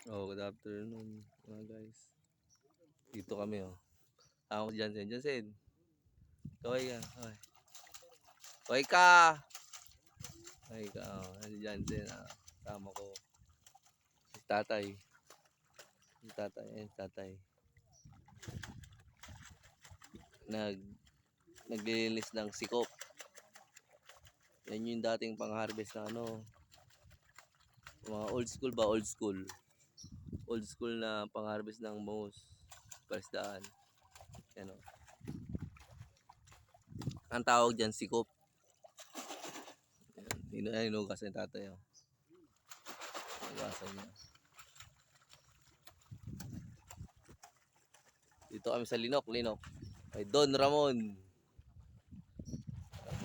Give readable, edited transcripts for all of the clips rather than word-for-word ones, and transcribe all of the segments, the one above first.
Oh, good afternoon mga guys. Dito kami oh. Ako si Jansen. Jansen, kaway ka. Kaway. Kaway ka! Kaway ka. Oh. Si Jansen. Tama ko. Si tatay. Si tatay. Ayan, si tatay. Naglilinis ng sikop. Yan yung dating pang-harvest na ano. Mga old school ba? Old school. Old school na pang-harvest ng bangus. Palisdaan. Yan oh. Ang tawag dyan, sikop. Inugasan yung tatay oh. Inugasan niya. Dito kami sa Linok. Kay Don Ramon.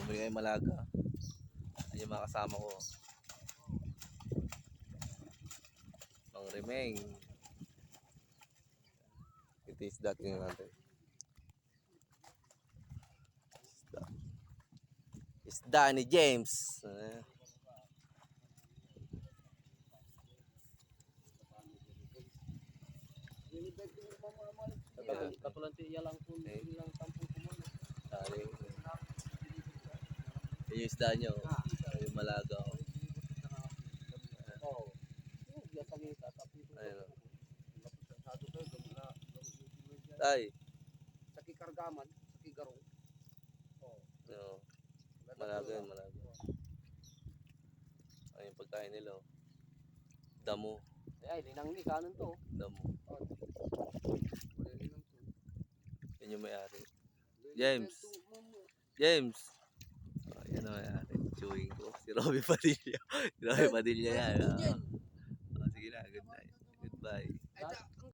Bumili kayo Malaga. Ayan yung mga kasama ko. Mang Remeng. Ito yung isda. Tingnan natin. Isda ni James. Katulanti iyalang pun ilang kampung kumano. Yan yung isda nyo. Ayan yung Malaga. Oh. Biasa ni tatapi ko. Ayun. Tay. Sa kikargaman, sa kigarong. Oh. No. Malaga yun, Malaga. Ayun yung pagkain nila. Oh. Damo. Ay, linang ni kanon to. Damo. Yan yung may-ari. James. James. Oh, yan ang may-ari. Chewing ko. Si Robby Padilla. Si Robby Padilla yan. Oh, sige na. Good night. Goodbye.